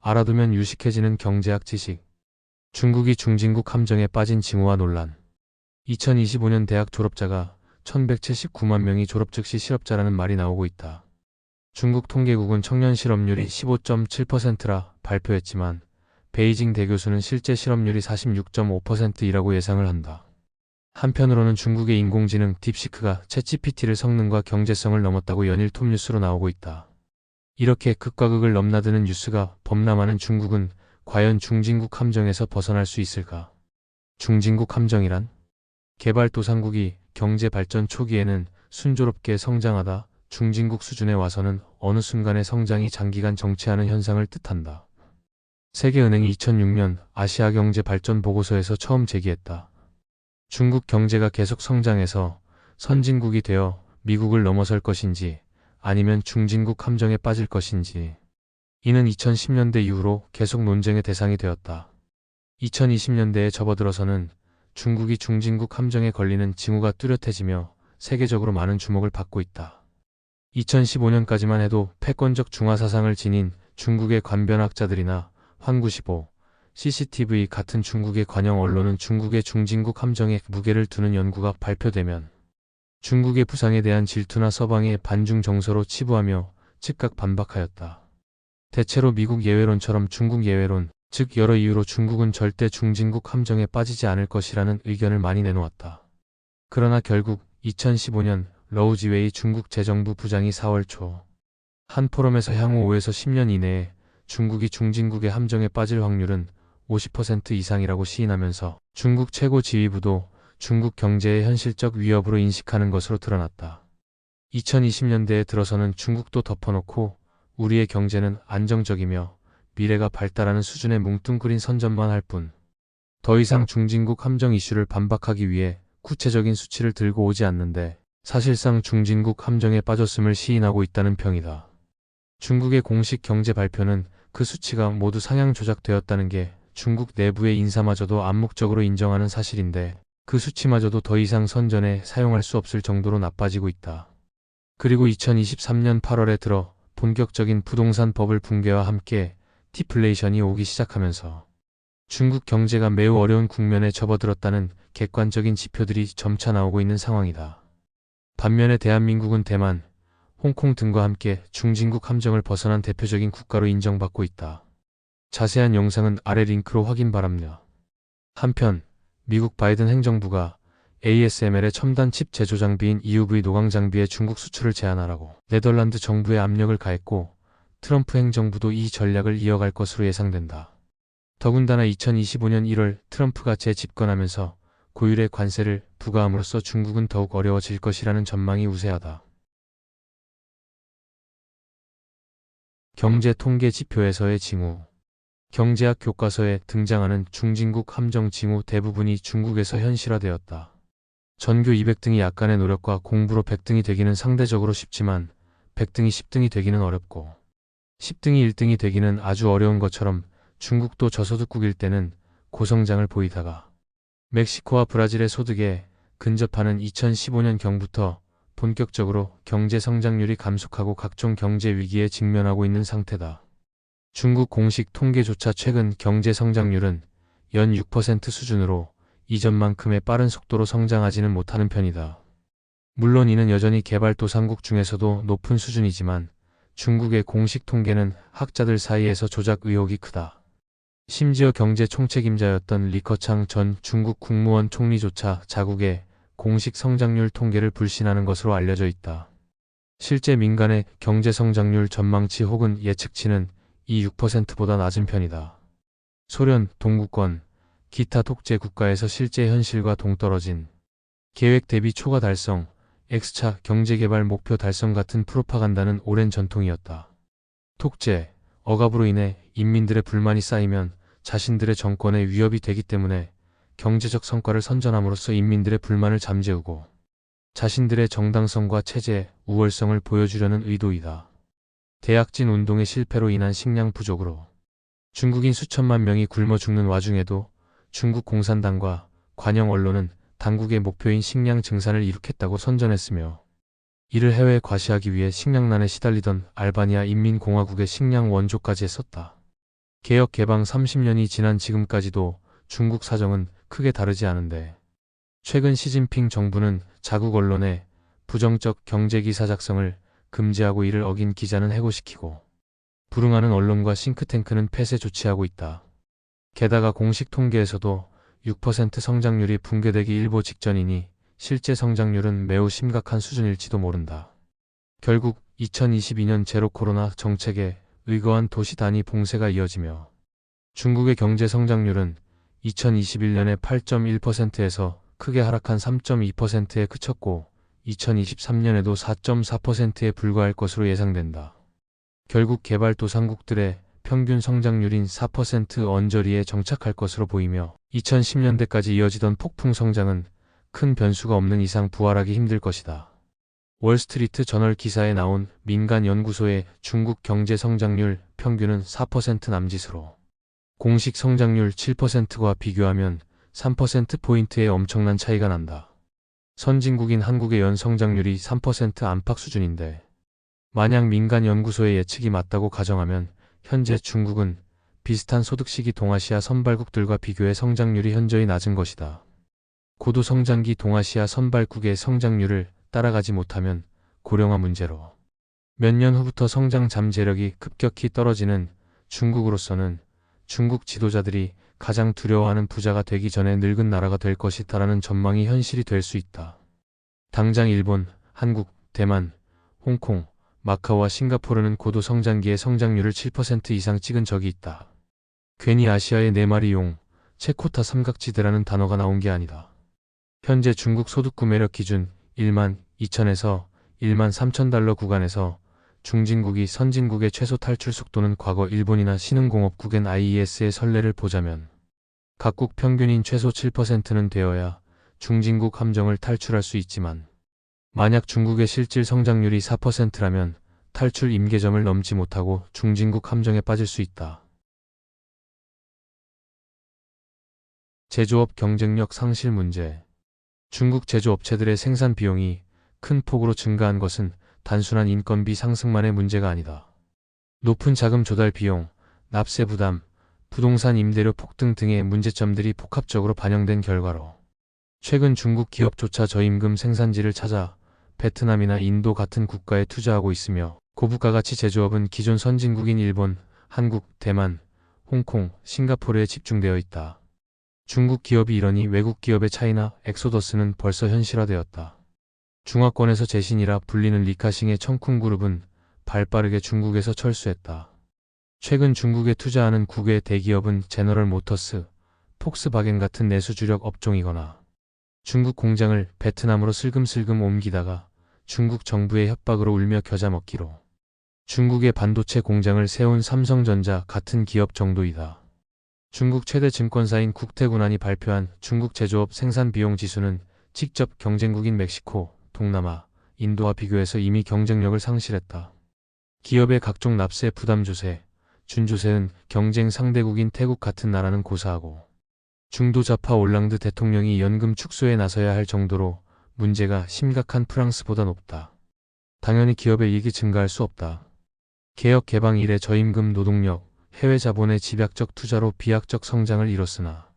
알아두면 유식해지는 경제학 지식. 중국이 중진국 함정에 빠진 징후와 논란. 2025년 대학 졸업자가 1179만 명이 졸업 즉시 실업자라는 말이 나오고 있다. 중국 통계국은 청년 실업률이 15.7%라 발표했지만 베이징 대교수는 실제 실업률이 46.5%이라고 예상을 한다. 한편으로는 중국의 인공지능 딥시크가 챗GPT를 성능과 경제성을 넘었다고 연일 톱뉴스로 나오고 있다. 이렇게 극과 극을 넘나드는 뉴스가 범람하는 중국은 과연 중진국 함정에서 벗어날 수 있을까? 중진국 함정이란? 개발도상국이 경제 발전 초기에는 순조롭게 성장하다 중진국 수준에 와서는 어느 순간에 성장이 장기간 정체하는 현상을 뜻한다. 세계은행이 2006년 아시아 경제 발전 보고서에서 처음 제기했다. 중국 경제가 계속 성장해서 선진국이 되어 미국을 넘어설 것인지 아니면 중진국 함정에 빠질 것인지. 이는 2010년대 이후로 계속 논쟁의 대상이 되었다. 2020년대에 접어들어서는 중국이 중진국 함정에 걸리는 징후가 뚜렷해지며 세계적으로 많은 주목을 받고 있다. 2015년까지만 해도 패권적 중화 사상을 지닌 중국의 관변학자들이나 환구시보, CCTV 같은 중국의 관영 언론은 중국의 중진국 함정에 무게를 두는 연구가 발표되면 중국의 부상에 대한 질투나 서방의 반중 정서로 치부하며 즉각 반박하였다. 대체로 미국 예외론처럼 중국 예외론, 즉 여러 이유로 중국은 절대 중진국 함정에 빠지지 않을 것이라는 의견을 많이 내놓았다. 그러나 결국 2015년 러우지웨이 중국 재정부 부장이 4월 초 한 포럼에서 향후 5에서 10년 이내에 중국이 중진국의 함정에 빠질 확률은 50% 이상이라고 시인하면서 중국 최고 지휘부도 중국 경제의 현실적 위협으로 인식하는 것으로 드러났다. 2020년대에 들어서는 중국도 덮어놓고 우리의 경제는 안정적이며 미래가 발달하는 수준의 뭉뚱그린 선전만 할 뿐, 더 이상 중진국 함정 이슈를 반박하기 위해 구체적인 수치를 들고 오지 않는데 사실상 중진국 함정에 빠졌음을 시인하고 있다는 평이다. 중국의 공식 경제 발표는 그 수치가 모두 상향 조작되었다는 게 중국 내부의 인사마저도 암묵적으로 인정하는 사실인데 그 수치마저도 더 이상 선전에 사용할 수 없을 정도로 나빠지고 있다. 그리고 2023년 8월에 들어 본격적인 부동산 버블 붕괴와 함께 디플레이션이 오기 시작하면서 중국 경제가 매우 어려운 국면에 접어들었다는 객관적인 지표들이 점차 나오고 있는 상황이다. 반면에 대한민국은 대만, 홍콩 등과 함께 중진국 함정을 벗어난 대표적인 국가로 인정받고 있다. 자세한 영상은 아래 링크로 확인 바랍니다. 한편 미국 바이든 행정부가 ASML의 첨단 칩 제조 장비인 EUV 노광 장비의 중국 수출을 제한하라고 네덜란드 정부에 압력을 가했고 트럼프 행정부도 이 전략을 이어갈 것으로 예상된다. 더군다나 2025년 1월 트럼프가 재집권하면서 고율의 관세를 부과함으로써 중국은 더욱 어려워질 것이라는 전망이 우세하다. 경제 통계 지표에서의 징후. 경제학 교과서에 등장하는 중진국 함정 징후 대부분이 중국에서 현실화되었다. 전교 200등이 약간의 노력과 공부로 100등이 되기는 상대적으로 쉽지만 100등이 10등이 되기는 어렵고 10등이 1등이 되기는 아주 어려운 것처럼 중국도 저소득국일 때는 고성장을 보이다가 멕시코와 브라질의 소득에 근접하는 2015년경부터 본격적으로 경제 성장률이 감속하고 각종 경제 위기에 직면하고 있는 상태다. 중국 공식 통계조차 최근 경제 성장률은 연 6% 수준으로 이전만큼의 빠른 속도로 성장하지는 못하는 편이다. 물론 이는 여전히 개발도상국 중에서도 높은 수준이지만 중국의 공식 통계는 학자들 사이에서 조작 의혹이 크다. 심지어 경제 총책임자였던 리커창 전 중국 국무원 총리조차 자국의 공식 성장률 통계를 불신하는 것으로 알려져 있다. 실제 민간의 경제 성장률 전망치 혹은 예측치는 이 6%보다 낮은 편이다. 소련, 동구권, 기타 독재 국가에서 실제 현실과 동떨어진 계획 대비 초과 달성, X차 경제개발 목표 달성 같은 프로파간다는 오랜 전통이었다. 독재, 억압으로 인해 인민들의 불만이 쌓이면 자신들의 정권에 위협이 되기 때문에 경제적 성과를 선전함으로써 인민들의 불만을 잠재우고 자신들의 정당성과 체제, 우월성을 보여주려는 의도이다. 대약진 운동의 실패로 인한 식량 부족으로 중국인 수천만 명이 굶어 죽는 와중에도 중국 공산당과 관영 언론은 당국의 목표인 식량 증산을 이룩했다고 선전했으며 이를 해외에 과시하기 위해 식량난에 시달리던 알바니아 인민공화국의 식량 원조까지 했었다. 개혁 개방 30년이 지난 지금까지도 중국 사정은 크게 다르지 않은데, 최근 시진핑 정부는 자국 언론에 부정적 경제기사 작성을 금지하고 이를 어긴 기자는 해고시키고, 불응하는 언론과 싱크탱크는 폐쇄 조치하고 있다. 게다가 공식 통계에서도 6% 성장률이 붕괴되기 일보 직전이니 실제 성장률은 매우 심각한 수준일지도 모른다. 결국 2022년 제로 코로나 정책에 의거한 도시 단위 봉쇄가 이어지며 중국의 경제 성장률은 2021년에 8.1%에서 크게 하락한 3.2%에 그쳤고 2023년에도 4.4%에 불과할 것으로 예상된다. 결국 개발도상국들의 평균 성장률인 4% 언저리에 정착할 것으로 보이며 2010년대까지 이어지던 폭풍 성장은 큰 변수가 없는 이상 부활하기 힘들 것이다. 월스트리트 저널 기사에 나온 민간 연구소의 중국 경제 성장률 평균은 4% 남짓으로 공식 성장률 7%와 비교하면 3%포인트의 엄청난 차이가 난다. 선진국인 한국의 연 성장률이 3% 안팎 수준인데 만약 민간 연구소의 예측이 맞다고 가정하면 현재 중국은 비슷한 소득시기 동아시아 선발국들과 비교해 성장률이 현저히 낮은 것이다. 고도성장기 동아시아 선발국의 성장률을 따라가지 못하면 고령화 문제로 몇 년 후부터 성장 잠재력이 급격히 떨어지는 중국으로서는 중국 지도자들이 가장 두려워하는 부자가 되기 전에 늙은 나라가 될 것이다라는 전망이 현실이 될 수 있다. 당장 일본, 한국, 대만, 홍콩, 마카오와 싱가포르는 고도 성장기의 성장률을 7% 이상 찍은 적이 있다. 괜히 아시아의 네 마리 용, 체코타 삼각지대라는 단어가 나온 게 아니다. 현재 중국 소득 구매력 기준 1만 2천에서 1만 3천 달러 구간에서 중진국이 선진국의 최소 탈출 속도는 과거 일본이나 신흥공업국인 IES의 선례를 보자면 각국 평균인 최소 7%는 되어야 중진국 함정을 탈출할 수 있지만 만약 중국의 실질 성장률이 4%라면 탈출 임계점을 넘지 못하고 중진국 함정에 빠질 수 있다. 제조업 경쟁력 상실 문제. 중국 제조업체들의 생산 비용이 큰 폭으로 증가한 것은 단순한 인건비 상승만의 문제가 아니다. 높은 자금 조달 비용, 납세 부담, 부동산 임대료 폭등 등의 문제점들이 복합적으로 반영된 결과로 최근 중국 기업조차 저임금 생산지를 찾아 베트남이나 인도 같은 국가에 투자하고 있으며 고부가 가치 제조업은 기존 선진국인 일본, 한국, 대만, 홍콩, 싱가포르에 집중되어 있다. 중국 기업이 이러니 외국 기업의 차이나 엑소더스는 벌써 현실화되었다. 중화권에서 재신이라 불리는 리카싱의 청쿵그룹은 발빠르게 중국에서 철수했다. 최근 중국에 투자하는 국외 대기업은 제너럴 모터스, 폭스바겐 같은 내수 주력 업종이거나 중국 공장을 베트남으로 슬금슬금 옮기다가 중국 정부의 협박으로 울며 겨자 먹기로 중국의 반도체 공장을 세운 삼성전자 같은 기업 정도이다. 중국 최대 증권사인 국태군안이 발표한 중국 제조업 생산 비용 지수는 직접 경쟁국인 멕시코, 동남아, 인도와 비교해서 이미 경쟁력을 상실했다. 기업의 각종 납세 부담 조세, 준조세는 경쟁 상대국인 태국 같은 나라는 고사하고 중도좌파 올랑드 대통령이 연금 축소에 나서야 할 정도로 문제가 심각한 프랑스보다 높다. 당연히 기업의 이익이 증가할 수 없다. 개혁 개방 이래 저임금 노동력, 해외 자본의 집약적 투자로 비약적 성장을 이뤘으나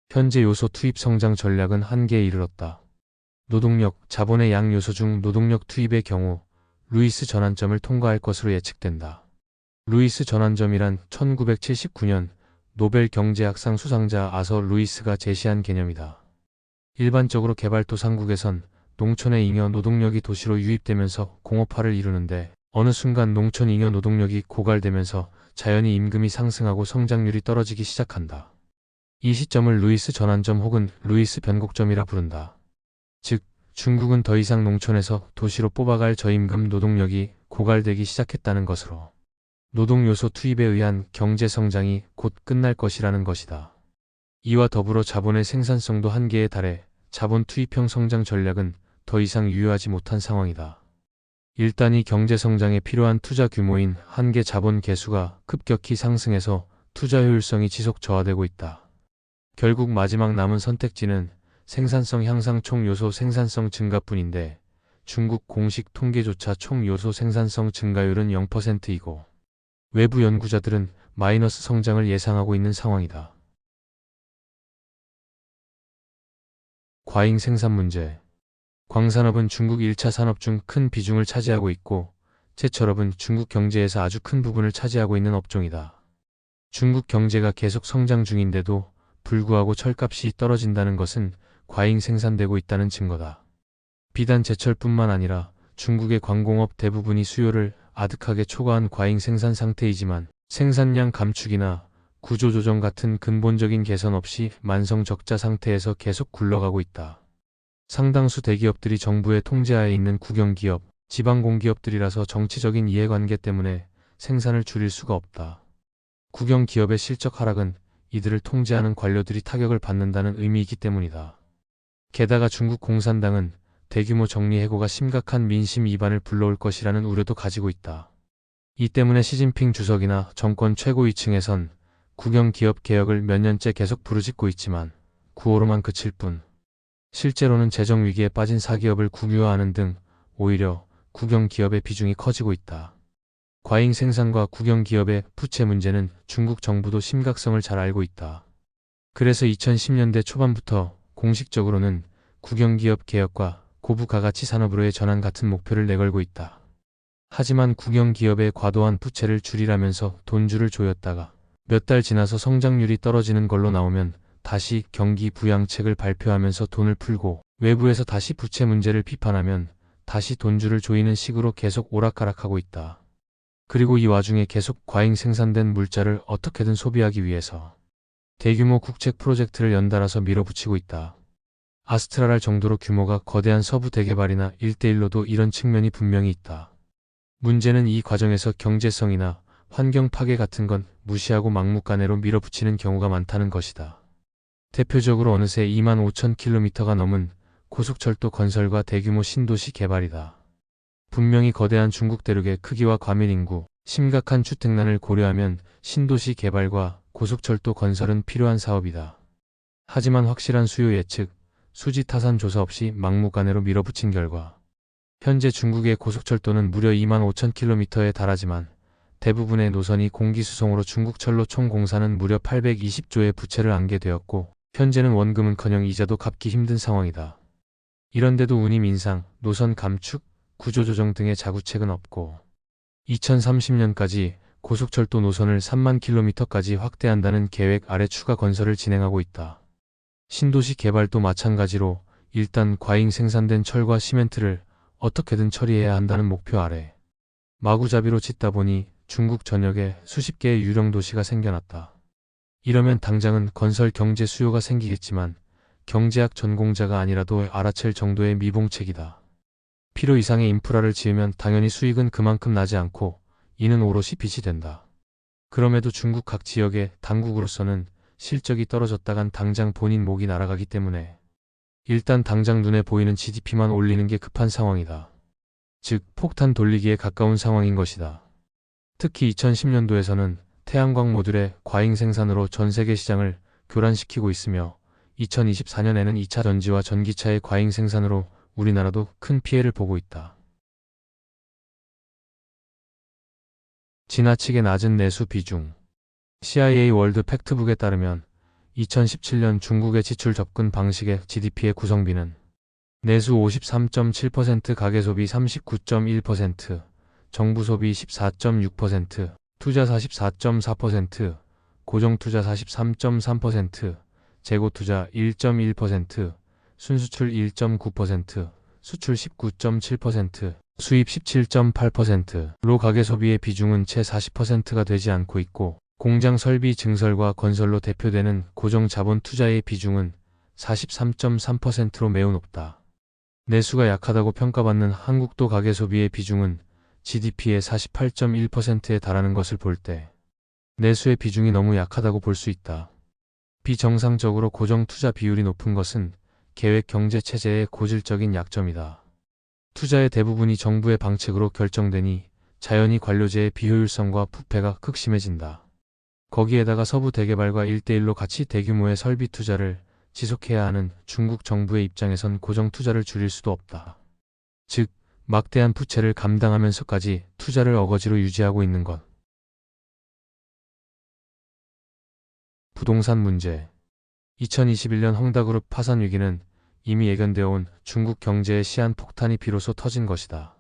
현재 요소 투입 성장 전략은 한계에 이르렀다. 노동력, 자본의 양 요소 중 노동력 투입의 경우 루이스 전환점을 통과할 것으로 예측된다. 루이스 전환점이란 1979년 노벨 경제학상 수상자 아서 루이스가 제시한 개념이다. 일반적으로 개발도상국에선 농촌의 잉여 노동력이 도시로 유입되면서 공업화를 이루는데 어느 순간 농촌 잉여 노동력이 고갈되면서 자연히 임금이 상승하고 성장률이 떨어지기 시작한다. 이 시점을 루이스 전환점 혹은 루이스 변곡점이라 부른다. 즉, 중국은 더 이상 농촌에서 도시로 뽑아갈 저임금 노동력이 고갈되기 시작했다는 것으로 노동 요소 투입에 의한 경제 성장이 곧 끝날 것이라는 것이다. 이와 더불어 자본의 생산성도 한계에 달해 자본 투입형 성장 전략은 더 이상 유효하지 못한 상황이다. 일단 이 경제 성장에 필요한 투자 규모인 한계 자본 개수가 급격히 상승해서 투자 효율성이 지속 저하되고 있다. 결국 마지막 남은 선택지는 생산성 향상 총 요소 생산성 증가뿐인데 중국 공식 통계조차 총 요소 생산성 증가율은 0%이고 외부 연구자들은 마이너스 성장을 예상하고 있는 상황이다. 과잉 생산 문제. 광산업은 중국 1차 산업 중 큰 비중을 차지하고 있고, 제철업은 중국 경제에서 아주 큰 부분을 차지하고 있는 업종이다. 중국 경제가 계속 성장 중인데도 불구하고 철값이 떨어진다는 것은 과잉 생산되고 있다는 증거다. 비단 제철뿐만 아니라 중국의 광공업 대부분이 수요를 아득하게 초과한 과잉 생산 상태이지만 생산량 감축이나 구조조정 같은 근본적인 개선 없이 만성 적자 상태에서 계속 굴러가고 있다. 상당수 대기업들이 정부의 통제하에 있는 국영기업, 지방공기업들이라서 정치적인 이해관계 때문에 생산을 줄일 수가 없다. 국영기업의 실적 하락은 이들을 통제하는 관료들이 타격을 받는다는 의미이기 때문이다. 게다가 중국 공산당은 대규모 정리해고가 심각한 민심 이반을 불러올 것이라는 우려도 가지고 있다. 이 때문에 시진핑 주석이나 정권 최고위층에선 국영기업 개혁을 몇 년째 계속 부르짖고 있지만 구호로만 그칠 뿐, 실제로는 재정 위기에 빠진 사기업을 국유화하는 등 오히려 국영기업의 비중이 커지고 있다. 과잉 생산과 국영기업의 부채 문제는 중국 정부도 심각성을 잘 알고 있다. 그래서 2010년대 초반부터 공식적으로는 국영기업 개혁과 고부가가치 산업으로의 전환 같은 목표를 내걸고 있다. 하지만 국영기업의 과도한 부채를 줄이라면서 돈줄을 조였다가 몇 달 지나서 성장률이 떨어지는 걸로 나오면 다시 경기 부양책을 발표하면서 돈을 풀고, 외부에서 다시 부채 문제를 비판하면 다시 돈줄을 조이는 식으로 계속 오락가락하고 있다. 그리고 이 와중에 계속 과잉 생산된 물자를 어떻게든 소비하기 위해서 대규모 국책 프로젝트를 연달아서 밀어붙이고 있다. 아스트랄할 정도로 규모가 거대한 서부 대개발이나 1대1로도 이런 측면이 분명히 있다. 문제는 이 과정에서 경제성이나 환경 파괴 같은 건 무시하고 막무가내로 밀어붙이는 경우가 많다는 것이다. 대표적으로 어느새 25,000km가 넘은 고속철도 건설과 대규모 신도시 개발이다. 분명히 거대한 중국 대륙의 크기와 과밀 인구, 심각한 주택난을 고려하면 신도시 개발과 고속철도 건설은 필요한 사업이다. 하지만 확실한 수요 예측, 수지 타산 조사 없이 막무가내로 밀어붙인 결과 현재 중국의 고속철도는 무려 25,000km에 달하지만 대부분의 노선이 공기수송으로 중국철로 총 공사는 무려 820조의 부채를 안게 되었고, 현재는 원금은커녕 이자도 갚기 힘든 상황이다. 이런데도 운임 인상, 노선 감축, 구조조정 등의 자구책은 없고 2030년까지 고속철도 노선을 3만 km까지 확대한다는 계획 아래 추가 건설을 진행하고 있다. 신도시 개발도 마찬가지로 일단 과잉 생산된 철과 시멘트를 어떻게든 처리해야 한다는 목표 아래 마구잡이로 짓다 보니 중국 전역에 수십 개의 유령 도시가 생겨났다. 이러면 당장은 건설 경제 수요가 생기겠지만 경제학 전공자가 아니라도 알아챌 정도의 미봉책이다. 필요 이상의 인프라를 지으면 당연히 수익은 그만큼 나지 않고 이는 오롯이 빚이 된다. 그럼에도 중국 각 지역의 당국으로서는 실적이 떨어졌다간 당장 본인 목이 날아가기 때문에 일단 당장 눈에 보이는 GDP만 올리는 게 급한 상황이다. 즉 폭탄 돌리기에 가까운 상황인 것이다. 특히 2010년도에서는 태양광 모듈의 과잉 생산으로 전 세계 시장을 교란시키고 있으며 2024년에는 2차 전지와 전기차의 과잉 생산으로 우리나라도 큰 피해를 보고 있다. 지나치게 낮은 내수 비중. CIA 월드 팩트북에 따르면 2017년 중국의 지출 접근 방식의 GDP의 구성비는 내수 53.7%, 가계소비 39.1%, 정부소비 14.6%, 투자 44.4%, 고정투자 43.3%, 재고투자 1.1%, 순수출 1.9%, 수출 19.7%, 수입 17.8%로 가계소비의 비중은 채 40%가 되지 않고 있고, 공장 설비 증설과 건설로 대표되는 고정자본 투자의 비중은 43.3%로 매우 높다. 내수가 약하다고 평가받는 한국도 가계소비의 비중은 GDP의 48.1%에 달하는 것을 볼 때 내수의 비중이 너무 약하다고 볼 수 있다. 비정상적으로 고정투자 비율이 높은 것은 계획 경제체제의 고질적인 약점이다. 투자의 대부분이 정부의 방책으로 결정되니 자연히 관료제의 비효율성과 부패가 극심해진다. 거기에다가 서부 대개발과 1대1로 같이 대규모의 설비 투자를 지속해야 하는 중국 정부의 입장에선 고정 투자를 줄일 수도 없다. 즉, 막대한 부채를 감당하면서까지 투자를 어거지로 유지하고 있는 것. 부동산 문제. 2021년 헝다그룹 파산 위기는 이미 예견되어 온 중국 경제의 시한폭탄이 비로소 터진 것이다.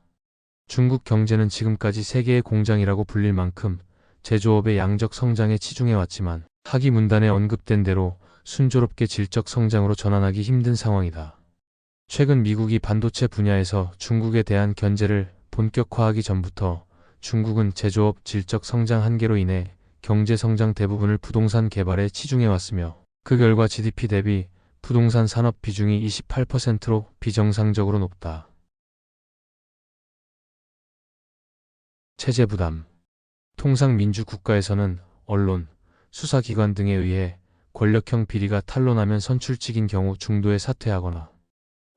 중국 경제는 지금까지 세계의 공장이라고 불릴 만큼 제조업의 양적 성장에 치중해왔지만 하기 문단에 언급된 대로 순조롭게 질적 성장으로 전환하기 힘든 상황이다. 최근 미국이 반도체 분야에서 중국에 대한 견제를 본격화하기 전부터 중국은 제조업 질적 성장 한계로 인해 경제 성장 대부분을 부동산 개발에 치중해왔으며 그 결과 GDP 대비 부동산 산업 비중이 28%로 비정상적으로 높다. 체제 부담. 통상 민주 국가에서는 언론, 수사기관 등에 의해 권력형 비리가 탄로나면 선출직인 경우 중도에 사퇴하거나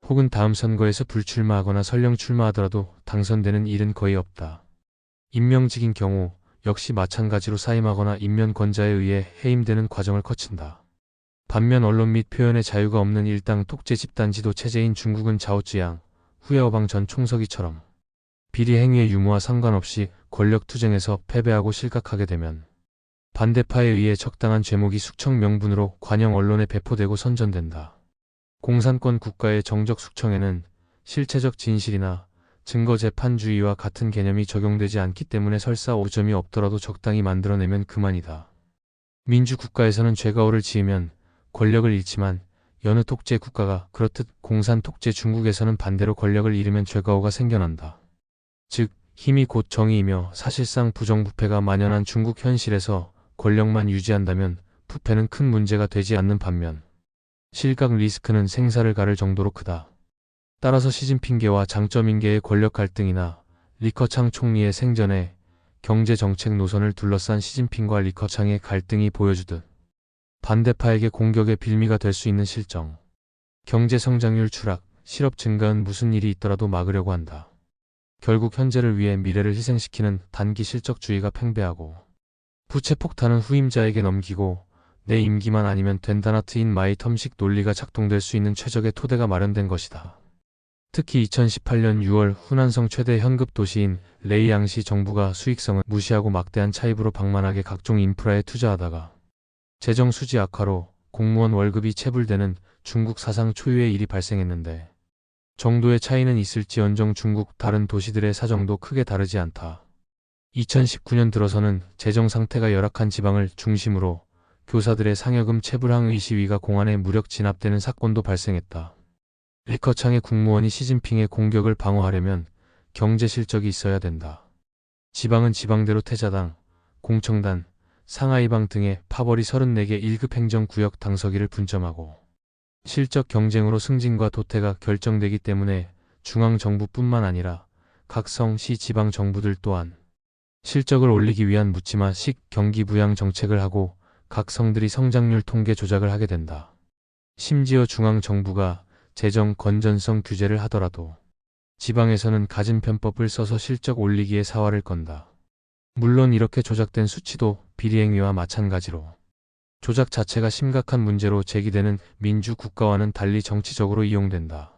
혹은 다음 선거에서 불출마하거나 설령 출마하더라도 당선되는 일은 거의 없다. 임명직인 경우 역시 마찬가지로 사임하거나 임면권자에 의해 해임되는 과정을 거친다. 반면 언론 및 표현의 자유가 없는 일당 독재 집단 지도 체제인 중국은 자오쯔양, 후에어방 전 총서기처럼 비리 행위의 유무와 상관없이 권력 투쟁에서 패배하고 실각하게 되면 반대파에 의해 적당한 죄목이 숙청 명분으로 관영 언론에 배포되고 선전된다. 공산권 국가의 정적 숙청에는 실체적 진실이나 증거재판주의와 같은 개념이 적용되지 않기 때문에 설사 오점이 없더라도 적당히 만들어내면 그만이다. 민주국가에서는 죄가오를 지으면 권력을 잃지만 여느 독재 국가가 그렇듯 공산 독재 중국에서는 반대로 권력을 잃으면 죄가오가 생겨난다. 즉 힘이 곧 정의이며 사실상 부정부패가 만연한 중국 현실에서 권력만 유지한다면 부패는 큰 문제가 되지 않는 반면 실각 리스크는 생사를 가를 정도로 크다. 따라서 시진핑계와 장쩌민계의 권력 갈등이나 리커창 총리의 생전에 경제정책 노선을 둘러싼 시진핑과 리커창의 갈등이 보여주듯 반대파에게 공격의 빌미가 될 수 있는 실정. 경제 성장률 추락, 실업 증가는 무슨 일이 있더라도 막으려고 한다. 결국 현재를 위해 미래를 희생시키는 단기 실적주의가 팽배하고 부채 폭탄은 후임자에게 넘기고 내 임기만 아니면 된다나 트인 마이 텀식 논리가 작동될 수 있는 최적의 토대가 마련된 것이다. 특히 2018년 6월 후난성 최대 현급 도시인 레이양시 정부가 수익성을 무시하고 막대한 차입으로 방만하게 각종 인프라에 투자하다가 재정 수지 악화로 공무원 월급이 체불되는 중국 사상 초유의 일이 발생했는데 정도의 차이는 있을지언정 중국 다른 도시들의 사정도 크게 다르지 않다. 2019년 들어서는 재정 상태가 열악한 지방을 중심으로 교사들의 상여금 체불 항의 시위가 공안에 무력 진압되는 사건도 발생했다. 리커창의 국무원이 시진핑의 공격을 방어하려면 경제 실적이 있어야 된다. 지방은 지방대로 태자당, 공청단, 상하이방 등의 파벌이 34개 1급 행정구역 당서기를 분점하고 실적 경쟁으로 승진과 도태가 결정되기 때문에 중앙정부뿐만 아니라 각 성, 시, 지방 정부들 또한 실적을 올리기 위한 묻지마식 경기 부양 정책을 하고 각 성들이 성장률 통계 조작을 하게 된다. 심지어 중앙정부가 재정 건전성 규제를 하더라도 지방에서는 가진 편법을 써서 실적 올리기에 사활을 건다. 물론 이렇게 조작된 수치도 비리행위와 마찬가지로 조작 자체가 심각한 문제로 제기되는 민주국가와는 달리 정치적으로 이용된다.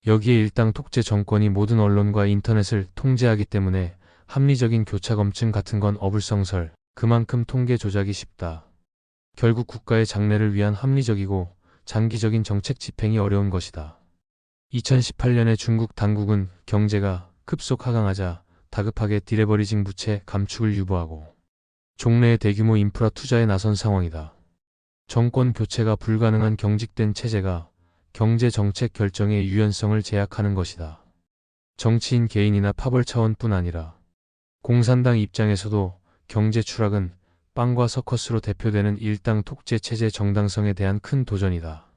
여기에 일당 독재 정권이 모든 언론과 인터넷을 통제하기 때문에 합리적인 교차 검증 같은 건 어불성설, 그만큼 통계 조작이 쉽다. 결국 국가의 장래를 위한 합리적이고 장기적인 정책 집행이 어려운 것이다. 2018년에 중국 당국은 경제가 급속 하강하자 다급하게 디레버리징 부채 감축을 유보하고 종래의 대규모 인프라 투자에 나선 상황이다. 정권 교체가 불가능한 경직된 체제가 경제 정책 결정의 유연성을 제약하는 것이다. 정치인 개인이나 파벌 차원뿐 아니라 공산당 입장에서도 경제 추락은 빵과 서커스로 대표되는 일당 독재 체제 정당성에 대한 큰 도전이다.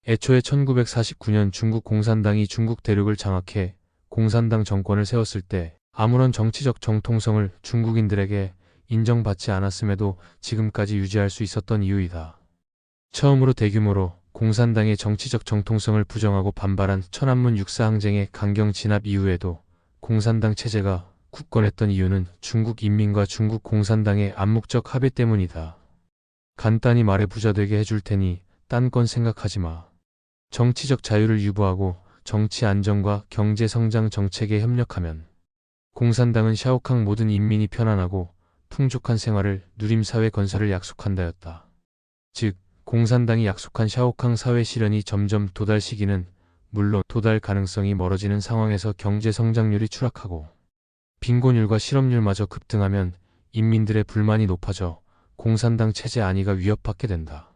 애초에 1949년 중국 공산당이 중국 대륙을 장악해 공산당 정권을 세웠을 때 아무런 정치적 정통성을 중국인들에게 인정받지 않았음에도 지금까지 유지할 수 있었던 이유이다. 처음으로 대규모로 공산당의 정치적 정통성을 부정하고 반발한 천안문 육사항쟁의 강경 진압 이후에도 공산당 체제가 굳건했던 이유는 중국 인민과 중국 공산당의 암묵적 합의 때문이다. 간단히 말해 부자 되게 해줄 테니 딴 건 생각하지 마. 정치적 자유를 유보하고 정치 안정과 경제 성장 정책에 협력하면 공산당은 샤오캉 모든 인민이 편안하고 풍족한 생활을 누림 사회 건설을 약속한다였다. 즉, 공산당이 약속한 샤오캉 사회 실현이 점점 도달 시기는 물론 도달 가능성이 멀어지는 상황에서 경제 성장률이 추락하고 빈곤율과 실업률마저 급등하면 인민들의 불만이 높아져 공산당 체제 안위가 위협받게 된다.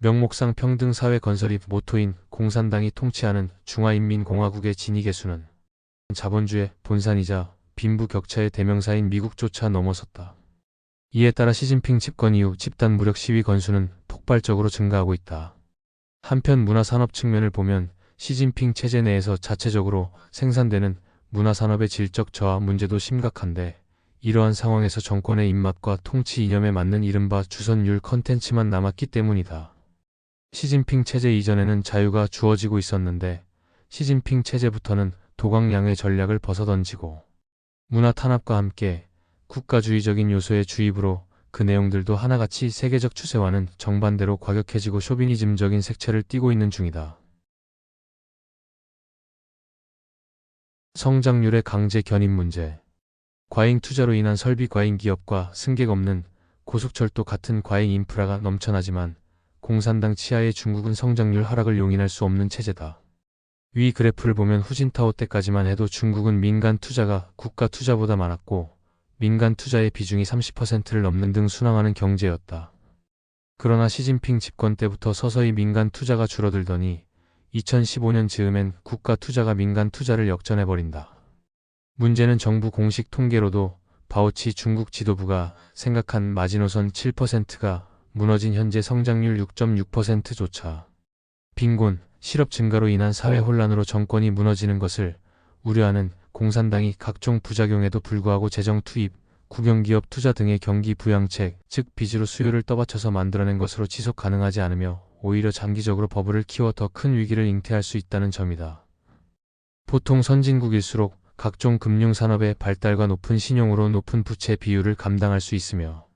명목상 평등 사회 건설이 모토인 공산당이 통치하는 중화인민공화국의 진위 개수는 자본주의 본산이자 빈부격차의 대명사인 미국조차 넘어섰다. 이에 따라 시진핑 집권 이후 집단 무력 시위 건수는 폭발적으로 증가하고 있다. 한편 문화산업 측면을 보면 시진핑 체제 내에서 자체적으로 생산되는 문화산업의 질적 저하 문제도 심각한데, 이러한 상황에서 정권의 입맛과 통치 이념에 맞는 이른바 주선율 컨텐츠만 남았기 때문이다. 시진핑 체제 이전에는 자유가 주어지고 있었는데 시진핑 체제부터는 도강량의 전략을 벗어던지고 문화 탄압과 함께 국가주의적인 요소의 주입으로 그 내용들도 하나같이 세계적 추세와는 정반대로 과격해지고 쇼비니즘적인 색채를 띠고 있는 중이다. 성장률의 강제 견인 문제. 과잉 투자로 인한 설비 과잉 기업과 승객 없는 고속철도 같은 과잉 인프라가 넘쳐나지만 공산당 치하의 중국은 성장률 하락을 용인할 수 없는 체제다. 위 그래프를 보면 후진타오 때까지만 해도 중국은 민간 투자가 국가 투자보다 많았고 민간 투자의 비중이 30%를 넘는 등 순항하는 경제였다. 그러나 시진핑 집권 때부터 서서히 민간 투자가 줄어들더니 2015년 즈음엔 국가 투자가 민간 투자를 역전해버린다. 문제는 정부 공식 통계로도 바오치 중국 지도부가 생각한 마지노선 7%가 무너진 현재 성장률 6.6%조차 빈곤, 실업 증가로 인한 사회 혼란으로 정권이 무너지는 것을 우려하는 공산당이 각종 부작용에도 불구하고 재정 투입, 국영기업 투자 등의 경기 부양책, 즉 빚으로 수요를 떠받쳐서 만들어낸 것으로 지속 가능하지 않으며 오히려 장기적으로 버블을 키워 더 큰 위기를 잉태할 수 있다는 점이다. 보통 선진국일수록 각종 금융산업의 발달과 높은 신용으로 높은 부채 비율을 감당할 수 있으며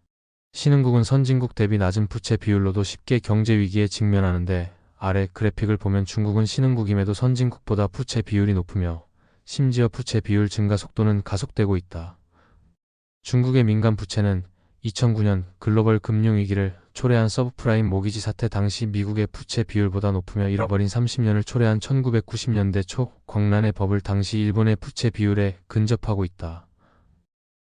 신흥국은 선진국 대비 낮은 부채 비율로도 쉽게 경제 위기에 직면하는데, 아래 그래픽을 보면 중국은 신흥국임에도 선진국보다 부채 비율이 높으며 심지어 부채 비율 증가 속도는 가속되고 있다. 중국의 민간 부채는 2009년 글로벌 금융위기를 초래한 서브프라임 모기지 사태 당시 미국의 부채 비율보다 높으며 잃어버린 30년을 초래한 1990년대 초 광란의 버블 당시 일본의 부채 비율에 근접하고 있다.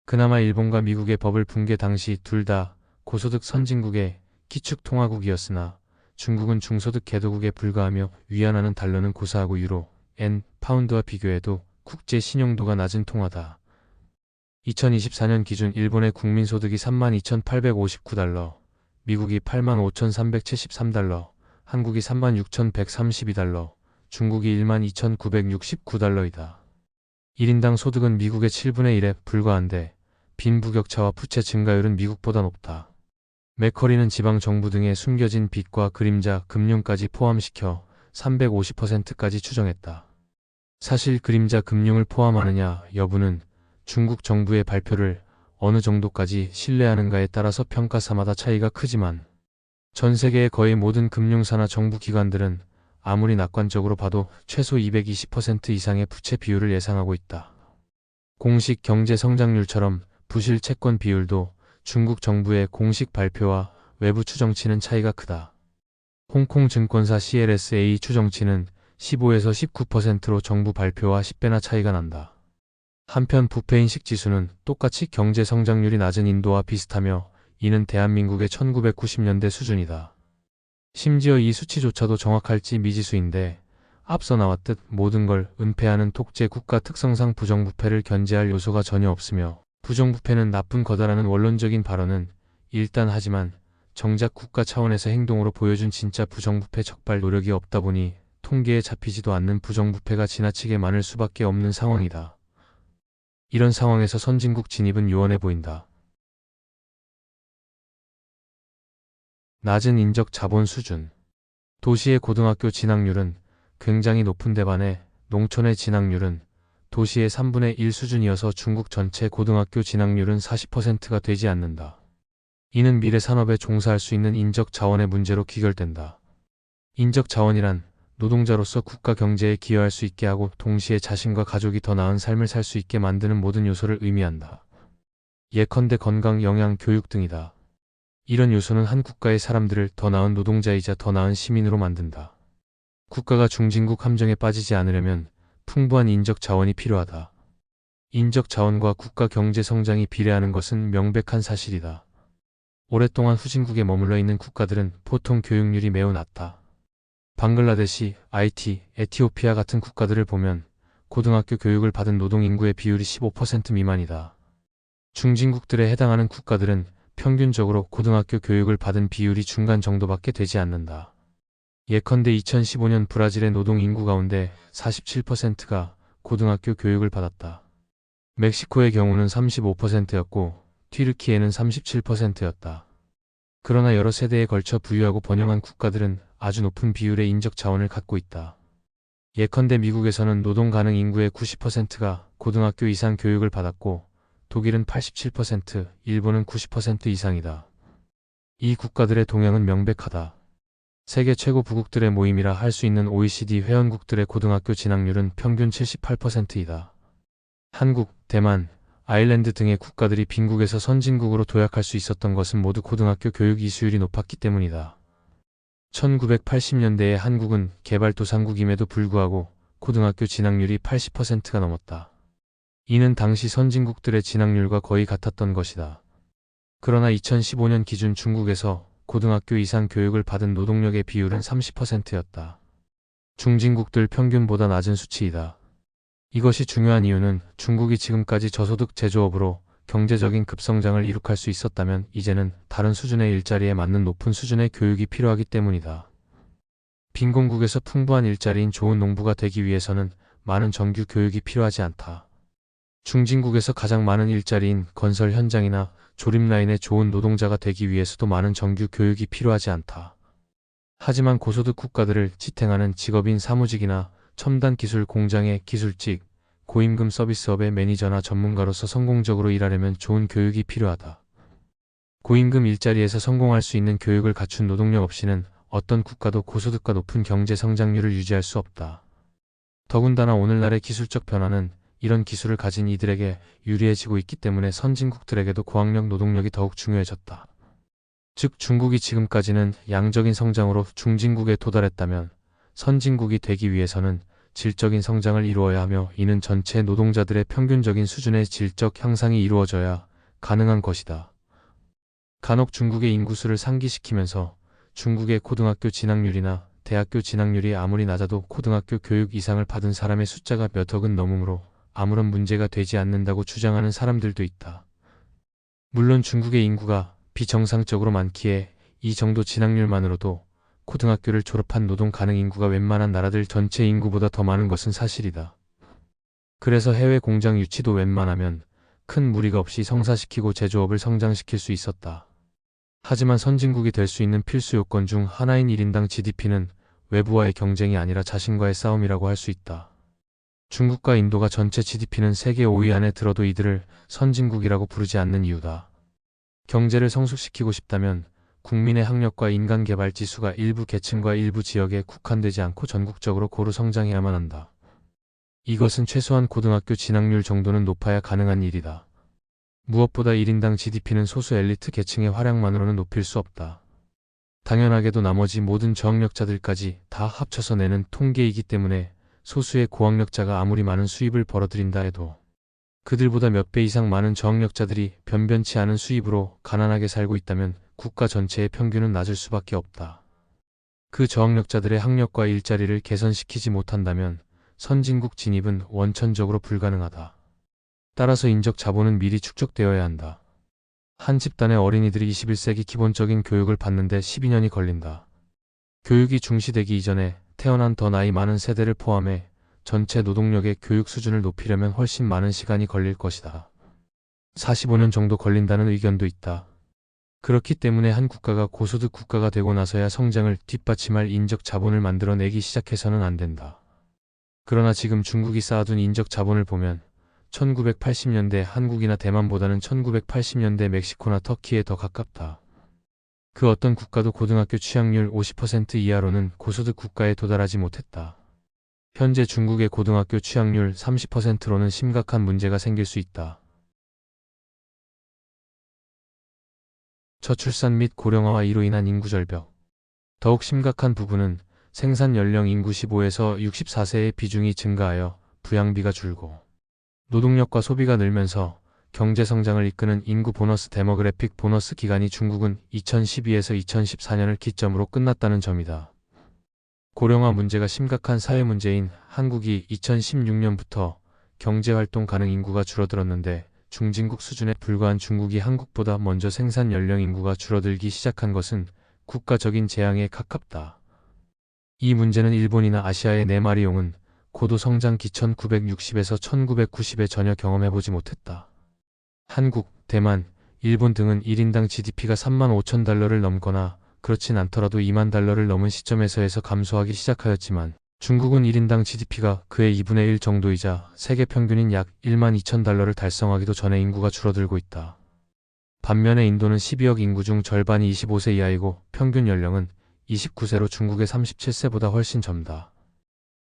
그나마 일본과 미국의 버블 붕괴 당시 둘 다 고소득 선진국의 기축통화국이었으나 중국은 중소득 개도국에 불과하며 위안화는 달러는 고사하고 유로, 엔, 파운드와 비교해도 국제 신용도가 낮은 통화다. 2024년 기준 일본의 국민소득이 32,859달러, 미국이 85,373달러, 한국이 36,132달러, 중국이 12,969달러이다. 1인당 소득은 미국의 7분의 1에 불과한데 빈부격차와 부채 증가율은 미국보다 높다. 맥커리는 지방정부 등의 숨겨진 빚과 그림자 금융까지 포함시켜 350%까지 추정했다. 사실 그림자 금융을 포함하느냐 여부는 중국 정부의 발표를 어느 정도까지 신뢰하는가에 따라서 평가사마다 차이가 크지만 전 세계의 거의 모든 금융사나 정부기관들은 아무리 낙관적으로 봐도 최소 220% 이상의 부채 비율을 예상하고 있다. 공식 경제 성장률처럼 부실 채권 비율도 중국 정부의 공식 발표와 외부 추정치는 차이가 크다. 홍콩 증권사 CLSA 추정치는 15에서 19%로 정부 발표와 10배나 차이가 난다. 한편 부패인식 지수는 똑같이 경제 성장률이 낮은 인도와 비슷하며 이는 대한민국의 1990년대 수준이다. 심지어 이 수치조차도 정확할지 미지수인데 앞서 나왔듯 모든 걸 은폐하는 독재 국가 특성상 부정부패를 견제할 요소가 전혀 없으며 부정부패는 나쁜 거다라는 원론적인 발언은 일단 하지만 정작 국가 차원에서 행동으로 보여준 진짜 부정부패 적발 노력이 없다 보니 통계에 잡히지도 않는 부정부패가 지나치게 많을 수밖에 없는 상황이다. 이런 상황에서 선진국 진입은 요원해 보인다. 낮은 인적 자본 수준. 도시의 고등학교 진학률은 굉장히 높은데 반해 농촌의 진학률은 도시의 3분의 1 수준이어서 중국 전체 고등학교 진학률은 40%가 되지 않는다. 이는 미래 산업에 종사할 수 있는 인적 자원의 문제로 귀결된다. 인적 자원이란 노동자로서 국가 경제에 기여할 수 있게 하고 동시에 자신과 가족이 더 나은 삶을 살 수 있게 만드는 모든 요소를 의미한다. 예컨대 건강, 영양, 교육 등이다. 이런 요소는 한 국가의 사람들을 더 나은 노동자이자 더 나은 시민으로 만든다. 국가가 중진국 함정에 빠지지 않으려면 풍부한 인적 자원이 필요하다. 인적 자원과 국가 경제 성장이 비례하는 것은 명백한 사실이다. 오랫동안 후진국에 머물러 있는 국가들은 보통 교육률이 매우 낮다. 방글라데시, IT, 에티오피아 같은 국가들을 보면 고등학교 교육을 받은 노동 인구의 비율이 15% 미만이다. 중진국들에 해당하는 국가들은 평균적으로 고등학교 교육을 받은 비율이 중간 정도밖에 되지 않는다. 예컨대 2015년 브라질의 노동 인구 가운데 47%가 고등학교 교육을 받았다. 멕시코의 경우는 35%였고 튀르키예는 37%였다. 그러나 여러 세대에 걸쳐 부유하고 번영한 국가들은 아주 높은 비율의 인적 자원을 갖고 있다. 예컨대 미국에서는 노동 가능 인구의 90%가 고등학교 이상 교육을 받았고 독일은 87%, 일본은 90% 이상이다. 이 국가들의 동향은 명백하다. 세계 최고 부국들의 모임이라 할 수 있는 OECD 회원국들의 고등학교 진학률은 평균 78%이다. 한국, 대만, 아일랜드 등의 국가들이 빈국에서 선진국으로 도약할 수 있었던 것은 모두 고등학교 교육 이수율이 높았기 때문이다. 1980년대의 한국은 개발도상국임에도 불구하고 고등학교 진학률이 80%가 넘었다. 이는 당시 선진국들의 진학률과 거의 같았던 것이다. 그러나 2015년 기준 중국에서 고등학교 이상 교육을 받은 노동력의 비율은 30%였다. 중진국들 평균보다 낮은 수치이다. 이것이 중요한 이유는 중국이 지금까지 저소득 제조업으로 경제적인 급성장을 이룩할 수 있었다면 이제는 다른 수준의 일자리에 맞는 높은 수준의 교육이 필요하기 때문이다. 빈곤국에서 풍부한 일자리인 좋은 농부가 되기 위해서는 많은 정규 교육이 필요하지 않다. 중진국에서 가장 많은 일자리인 건설 현장이나 조립라인의 좋은 노동자가 되기 위해서도 많은 정규 교육이 필요하지 않다. 하지만 고소득 국가들을 지탱하는 직업인 사무직이나 첨단 기술 공장의 기술직, 고임금 서비스업의 매니저나 전문가로서 성공적으로 일하려면 좋은 교육이 필요하다. 고임금 일자리에서 성공할 수 있는 교육을 갖춘 노동력 없이는 어떤 국가도 고소득과 높은 경제 성장률을 유지할 수 없다. 더군다나 오늘날의 기술적 변화는 이런 기술을 가진 이들에게 유리해지고 있기 때문에 선진국들에게도 고학력 노동력이 더욱 중요해졌다. 즉 중국이 지금까지는 양적인 성장으로 중진국에 도달했다면 선진국이 되기 위해서는 질적인 성장을 이루어야 하며 이는 전체 노동자들의 평균적인 수준의 질적 향상이 이루어져야 가능한 것이다. 간혹 중국의 인구수를 상기시키면서 중국의 고등학교 진학률이나 대학교 진학률이 아무리 낮아도 고등학교 교육 이상을 받은 사람의 숫자가 몇 억은 넘으므로 아무런 문제가 되지 않는다고 주장하는 사람들도 있다. 물론 중국의 인구가 비정상적으로 많기에 이 정도 진학률만으로도 고등학교를 졸업한 노동 가능 인구가 웬만한 나라들 전체 인구보다 더 많은 것은 사실이다. 그래서 해외 공장 유치도 웬만하면 큰 무리가 없이 성사시키고 제조업을 성장시킬 수 있었다. 하지만 선진국이 될 수 있는 필수 요건 중 하나인 1인당 GDP는 외부와의 경쟁이 아니라 자신과의 싸움이라고 할 수 있다. 중국과 인도가 전체 GDP는 세계 5위 안에 들어도 이들을 선진국이라고 부르지 않는 이유다. 경제를 성숙시키고 싶다면 국민의 학력과 인간개발 지수가 일부 계층과 일부 지역에 국한되지 않고 전국적으로 고루 성장해야만 한다. 이것은 최소한 고등학교 진학률 정도는 높아야 가능한 일이다. 무엇보다 1인당 GDP는 소수 엘리트 계층의 활약만으로는 높일 수 없다. 당연하게도 나머지 모든 저학력자들까지 다 합쳐서 내는 통계이기 때문에 소수의 고학력자가 아무리 많은 수입을 벌어들인다 해도 그들보다 몇 배 이상 많은 저학력자들이 변변치 않은 수입으로 가난하게 살고 있다면 국가 전체의 평균은 낮을 수밖에 없다. 그 저학력자들의 학력과 일자리를 개선시키지 못한다면 선진국 진입은 원천적으로 불가능하다. 따라서 인적 자본은 미리 축적되어야 한다. 한 집단의 어린이들이 21세기 기본적인 교육을 받는데 12년이 걸린다. 교육이 중시되기 이전에 태어난 더 나이 많은 세대를 포함해 전체 노동력의 교육 수준을 높이려면 훨씬 많은 시간이 걸릴 것이다. 45년 정도 걸린다는 의견도 있다. 그렇기 때문에 한 국가가 고소득 국가가 되고 나서야 성장을 뒷받침할 인적 자본을 만들어내기 시작해서는 안 된다. 그러나 지금 중국이 쌓아둔 인적 자본을 보면 1980년대 한국이나 대만보다는 1980년대 멕시코나 터키에 더 가깝다. 그 어떤 국가도 고등학교 취학률 50% 이하로는 고소득 국가에 도달하지 못했다. 현재 중국의 고등학교 취학률 30%로는 심각한 문제가 생길 수 있다. 저출산 및 고령화와 이로 인한 인구 절벽. 더욱 심각한 부분은 생산 연령 인구 15에서 64세의 비중이 증가하여 부양비가 줄고 노동력과 소비가 늘면서 경제 성장을 이끄는 인구 보너스 데모그래픽 보너스 기간이 중국은 2012에서 2014년을 기점으로 끝났다는 점이다. 고령화 문제가 심각한 사회 문제인 한국이 2016년부터 경제활동 가능 인구가 줄어들었는데 중진국 수준에 불과한 중국이 한국보다 먼저 생산 연령 인구가 줄어들기 시작한 것은 국가적인 재앙에 가깝다. 이 문제는 일본이나 아시아의 4마리 용은 고도 성장기 1960에서 1990에 전혀 경험해보지 못했다. 한국, 대만, 일본 등은 1인당 GDP가 35,000달러를 넘거나 그렇진 않더라도 2만 달러를 넘은 시점에서 감소하기 시작하였지만 중국은 1인당 GDP가 그의 2분의 1 정도이자 세계 평균인 약 1만 2천 달러를 달성하기도 전에 인구가 줄어들고 있다. 반면에 인도는 12억 인구 중 절반이 25세 이하이고 평균 연령은 29세로 중국의 37세보다 훨씬 젊다.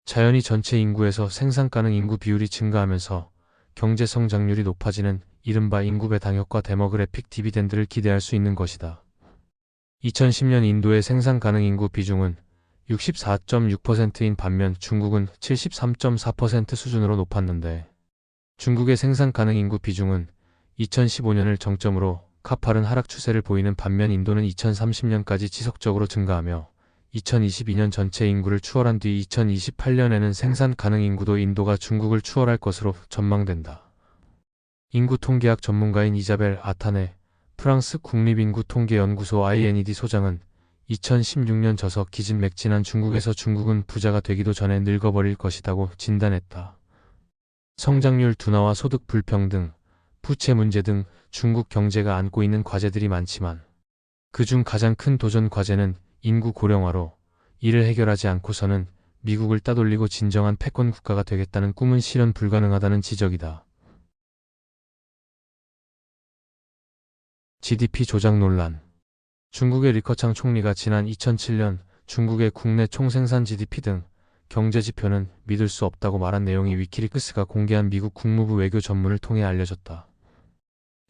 자연히 전체 인구에서 생산 가능 인구 비율이 증가하면서 경제 성장률이 높아지는 이른바 인구 배당 효과 데모그래픽 디비덴드를 기대할 수 있는 것이다. 2010년 인도의 생산 가능 인구 비중은 64.6%인 반면 중국은 73.4% 수준으로 높았는데 중국의 생산 가능 인구 비중은 2015년을 정점으로 가파른 하락 추세를 보이는 반면 인도는 2030년까지 지속적으로 증가하며 2022년 전체 인구를 추월한 뒤 2028년에는 생산 가능 인구도 인도가 중국을 추월할 것으로 전망된다. 인구 통계학 전문가인 이자벨 아타네 프랑스 국립인구통계연구소 INED 소장은 2016년 저서 기진맥진한 중국에서 중국은 부자가 되기도 전에 늙어버릴 것이라고 진단했다. 성장률 둔화와 소득 불평등, 부채 문제 등 중국 경제가 안고 있는 과제들이 많지만 그중 가장 큰 도전 과제는 인구 고령화로 이를 해결하지 않고서는 미국을 따돌리고 진정한 패권 국가가 되겠다는 꿈은 실현 불가능하다는 지적이다. GDP 조작 논란. 중국의 리커창 총리가 지난 2007년 중국의 국내 총생산 GDP 등 경제 지표는 믿을 수 없다고 말한 내용이 위키리크스가 공개한 미국 국무부 외교 전문을 통해 알려졌다.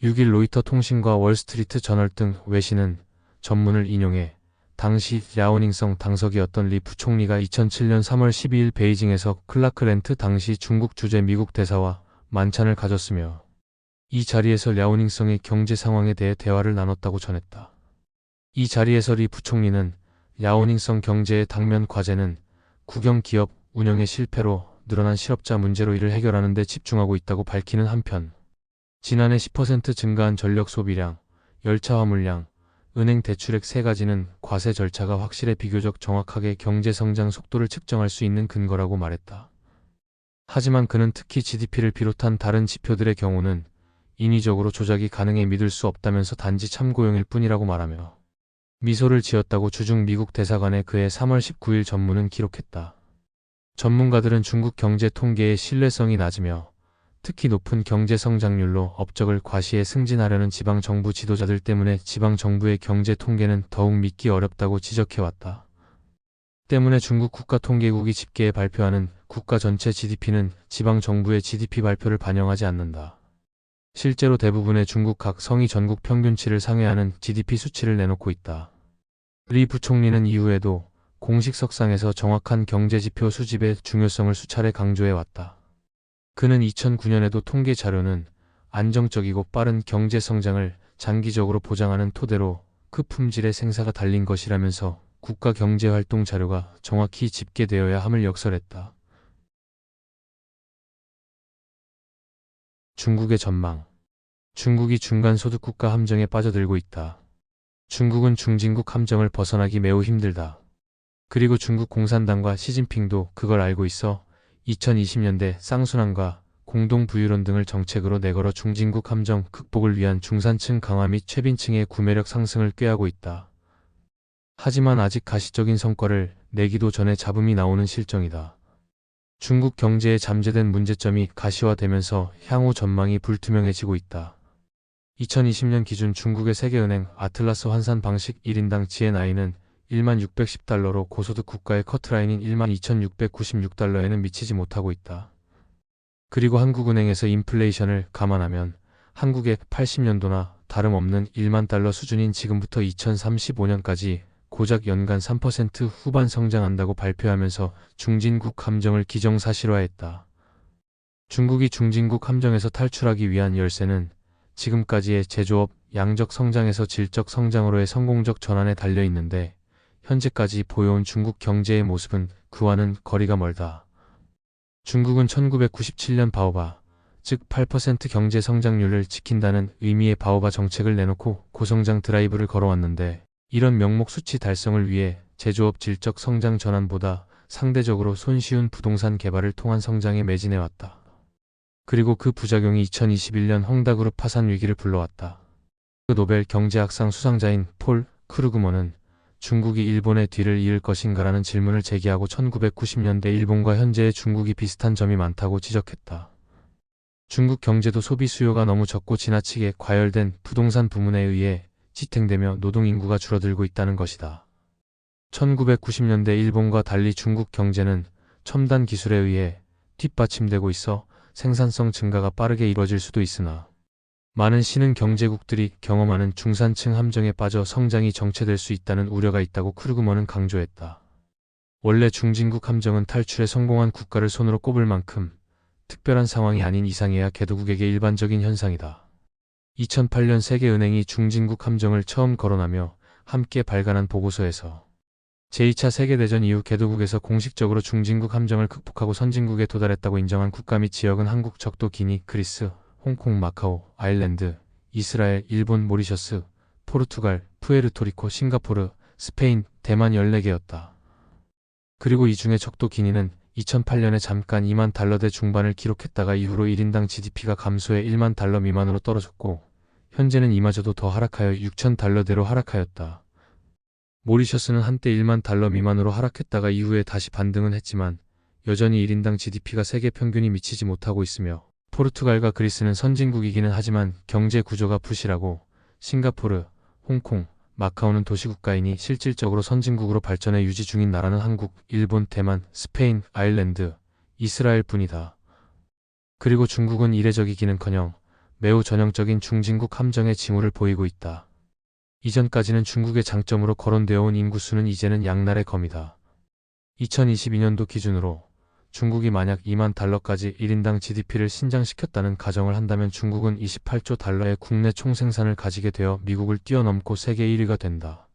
6일 로이터 통신과 월스트리트 저널 등 외신은 전문을 인용해 당시 랴오닝성 당석이었던 리 부총리가 2007년 3월 12일 베이징에서 클라크 렌트 당시 중국 주재 미국 대사와 만찬을 가졌으며 이 자리에서 랴오닝성의 경제 상황에 대해 대화를 나눴다고 전했다. 이 자리에서 리 부총리는 랴오닝성 경제의 당면 과제는 국영 기업 운영의 실패로 늘어난 실업자 문제로 이를 해결하는 데 집중하고 있다고 밝히는 한편 지난해 10% 증가한 전력 소비량, 열차 화물량, 은행 대출액 3가지는 과세 절차가 확실해 비교적 정확하게 경제 성장 속도를 측정할 수 있는 근거라고 말했다. 하지만 그는 특히 GDP를 비롯한 다른 지표들의 경우는 인위적으로 조작이 가능해 믿을 수 없다면서 단지 참고용일 뿐이라고 말하며 미소를 지었다고 주중 미국 대사관에 그의 3월 19일 전문은 기록했다. 전문가들은 중국 경제 통계의 신뢰성이 낮으며 특히 높은 경제 성장률로 업적을 과시해 승진하려는 지방정부 지도자들 때문에 지방정부의 경제 통계는 더욱 믿기 어렵다고 지적해왔다. 때문에 중국 국가통계국이 집계에 발표하는 국가 전체 GDP는 지방정부의 GDP 발표를 반영하지 않는다. 실제로 대부분의 중국 각 성이 전국 평균치를 상회하는 GDP 수치를 내놓고 있다. 리 부총리는 이후에도 공식 석상에서 정확한 경제지표 수집의 중요성을 수차례 강조해왔다. 그는 2009년에도 통계 자료는 안정적이고 빠른 경제 성장을 장기적으로 보장하는 토대로 그 품질의 생사가 달린 것이라면서 국가 경제활동 자료가 정확히 집계되어야 함을 역설했다. 중국의 전망. 중국이 중간소득국가 함정에 빠져들고 있다. 중국은 중진국 함정을 벗어나기 매우 힘들다. 그리고 중국 공산당과 시진핑도 그걸 알고 있어 2020년대 쌍순환과 공동부유론 등을 정책으로 내걸어 중진국 함정 극복을 위한 중산층 강화 및 최빈층의 구매력 상승을 꾀하고 있다. 하지만 아직 가시적인 성과를 내기도 전에 잡음이 나오는 실정이다. 중국 경제의 잠재된 문제점이 가시화되면서 향후 전망이 불투명해지고 있다. 2020년 기준 중국의 세계은행 아틀라스 환산 방식 1인당 GNI는 1610달러로 고소득 국가의 커트라인인 12696달러에는 미치지 못하고 있다. 그리고 한국은행에서 인플레이션을 감안하면 한국의 80년도나 다름없는 1만 달러 수준인 지금부터 2035년까지 고작 연간 3% 후반 성장한다고 발표하면서 중진국 함정을 기정사실화했다. 중국이 중진국 함정에서 탈출하기 위한 열쇠는 지금까지의 제조업, 양적 성장에서 질적 성장으로의 성공적 전환에 달려 있는데 현재까지 보여온 중국 경제의 모습은 그와는 거리가 멀다. 중국은 1997년 바오바, 즉 8% 경제 성장률을 지킨다는 의미의 바오바 정책을 내놓고 고성장 드라이브를 걸어왔는데 이런 명목 수치 달성을 위해 제조업 질적 성장 전환보다 상대적으로 손쉬운 부동산 개발을 통한 성장에 매진해왔다. 그리고 그 부작용이 2021년 헝다그룹 파산 위기를 불러왔다. 그 노벨 경제학상 수상자인 폴 크루그먼은 중국이 일본의 뒤를 이을 것인가라는 질문을 제기하고 1990년대 일본과 현재의 중국이 비슷한 점이 많다고 지적했다. 중국 경제도 소비 수요가 너무 적고 지나치게 과열된 부동산 부문에 의해 지탱되며 노동 인구가 줄어들고 있다는 것이다. 1990년대 일본과 달리 중국 경제는 첨단 기술에 의해 뒷받침되고 있어 생산성 증가가 빠르게 이뤄질 수도 있으나 많은 신흥 경제국들이 경험하는 중산층 함정에 빠져 성장이 정체될 수 있다는 우려가 있다고 크루그먼은 강조했다. 원래 중진국 함정은 탈출에 성공한 국가를 손으로 꼽을 만큼 특별한 상황이 아닌 이상해야 개도국에게 일반적인 현상이다. 2008년 세계은행이 중진국 함정을 처음 거론하며 함께 발간한 보고서에서 제2차 세계대전 이후 개도국에서 공식적으로 중진국 함정을 극복하고 선진국에 도달했다고 인정한 국가 및 지역은 한국, 적도, 기니, 그리스, 홍콩, 마카오, 아일랜드, 이스라엘, 일본, 모리셔스, 포르투갈, 푸에르토리코, 싱가포르, 스페인, 대만 14개였다. 그리고 이 중에 적도 기니는 2008년에 잠깐 2만 달러대 중반을 기록했다가 이후로 1인당 GDP가 감소해 1만 달러 미만으로 떨어졌고 현재는 이마저도 더 하락하여 6천 달러대로 하락하였다. 모리셔스는 한때 1만 달러 미만으로 하락했다가 이후에 다시 반등은 했지만 여전히 1인당 GDP가 세계 평균이 미치지 못하고 있으며 포르투갈과 그리스는 선진국이기는 하지만 경제 구조가 부실하고 싱가포르, 홍콩, 마카오는 도시국가이니 실질적으로 선진국으로 발전해 유지 중인 나라는 한국, 일본, 대만, 스페인, 아일랜드, 이스라엘 뿐이다. 그리고 중국은 이례적이기는커녕 매우 전형적인 중진국 함정의 징후를 보이고 있다. 이전까지는 중국의 장점으로 거론되어 온 인구수는 이제는 양날의 검이다. 2022년도 기준으로 중국이 만약 2만 달러까지 1인당 GDP를 신장시켰다는 가정을 한다면 중국은 28조 달러의 국내 총생산을 가지게 되어 미국을 뛰어넘고 세계 1위가 된다.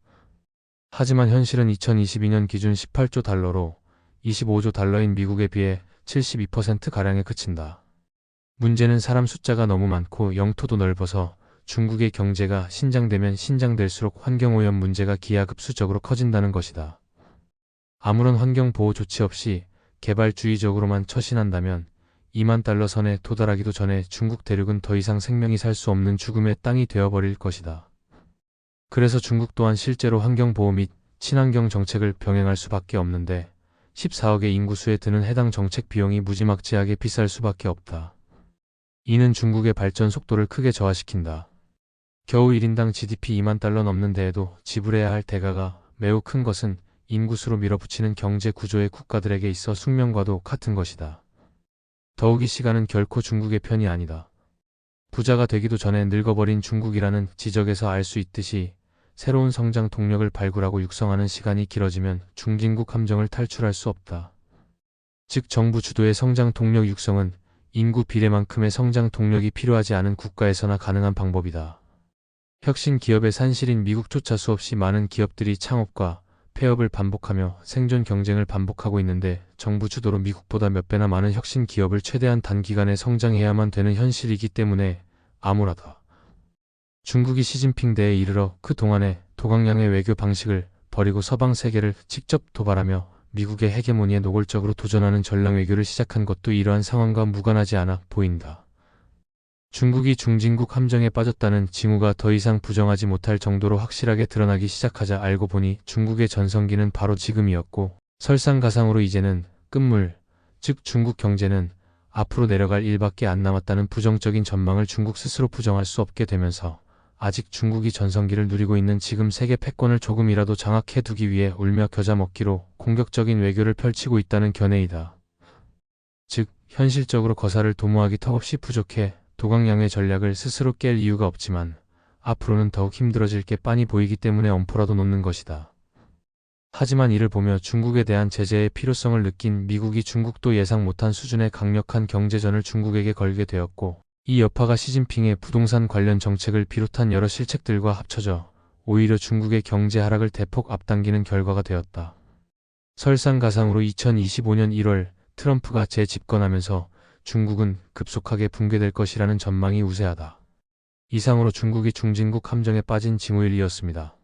하지만 현실은 2022년 기준 18조 달러로 25조 달러인 미국에 비해 72%가량에 그친다. 문제는 사람 숫자가 너무 많고 영토도 넓어서 중국의 경제가 신장되면 신장될수록 환경오염 문제가 기하급수적으로 커진다는 것이다. 아무런 환경보호 조치 없이 개발주의적으로만 처신한다면 2만 달러 선에 도달하기도 전에 중국 대륙은 더 이상 생명이 살 수 없는 죽음의 땅이 되어버릴 것이다. 그래서 중국 또한 실제로 환경보호 및 친환경 정책을 병행할 수밖에 없는데 14억의 인구수에 드는 해당 정책 비용이 무지막지하게 비쌀 수밖에 없다. 이는 중국의 발전 속도를 크게 저하시킨다. 겨우 1인당 GDP 2만 달러 넘는 데에도 지불해야 할 대가가 매우 큰 것은 인구수로 밀어붙이는 경제 구조의 국가들에게 있어 숙명과도 같은 것이다. 더욱이 시간은 결코 중국의 편이 아니다. 부자가 되기도 전에 늙어버린 중국이라는 지적에서 알 수 있듯이 새로운 성장 동력을 발굴하고 육성하는 시간이 길어지면 중진국 함정을 탈출할 수 없다. 즉 정부 주도의 성장 동력 육성은 인구 비례만큼의 성장 동력이 필요하지 않은 국가에서나 가능한 방법이다. 혁신 기업의 산실인 미국조차 수없이 많은 기업들이 창업과 폐업을 반복하며 생존 경쟁을 반복하고 있는데 정부 주도로 미국보다 몇 배나 많은 혁신 기업을 최대한 단기간에 성장해야만 되는 현실이기 때문에 암울하다. 중국이 시진핑 대에 이르러 그 동안의 도강량의 외교 방식을 버리고 서방 세계를 직접 도발하며 미국의 헤게모니에 노골적으로 도전하는 전략 외교를 시작한 것도 이러한 상황과 무관하지 않아 보인다. 중국이 중진국 함정에 빠졌다는 징후가 더 이상 부정하지 못할 정도로 확실하게 드러나기 시작하자 알고 보니 중국의 전성기는 바로 지금이었고 설상가상으로 이제는 끝물, 즉 중국 경제는 앞으로 내려갈 일밖에 안 남았다는 부정적인 전망을 중국 스스로 부정할 수 없게 되면서 아직 중국이 전성기를 누리고 있는 지금 세계 패권을 조금이라도 장악해 두기 위해 울며 겨자 먹기로 공격적인 외교를 펼치고 있다는 견해이다. 즉 현실적으로 거사를 도모하기 턱없이 부족해 도강량의 전략을 스스로 깰 이유가 없지만 앞으로는 더욱 힘들어질 게 빤히 보이기 때문에 엄포라도 놓는 것이다. 하지만 이를 보며 중국에 대한 제재의 필요성을 느낀 미국이 중국도 예상 못한 수준의 강력한 경제전을 중국에게 걸게 되었고, 이 여파가 시진핑의 부동산 관련 정책을 비롯한 여러 실책들과 합쳐져 오히려 중국의 경제 하락을 대폭 앞당기는 결과가 되었다. 설상가상으로 2025년 1월 트럼프가 재집권하면서 중국은 급속하게 붕괴될 것이라는 전망이 우세하다. 이상으로 중국이 중진국 함정에 빠진 징후일이었습니다.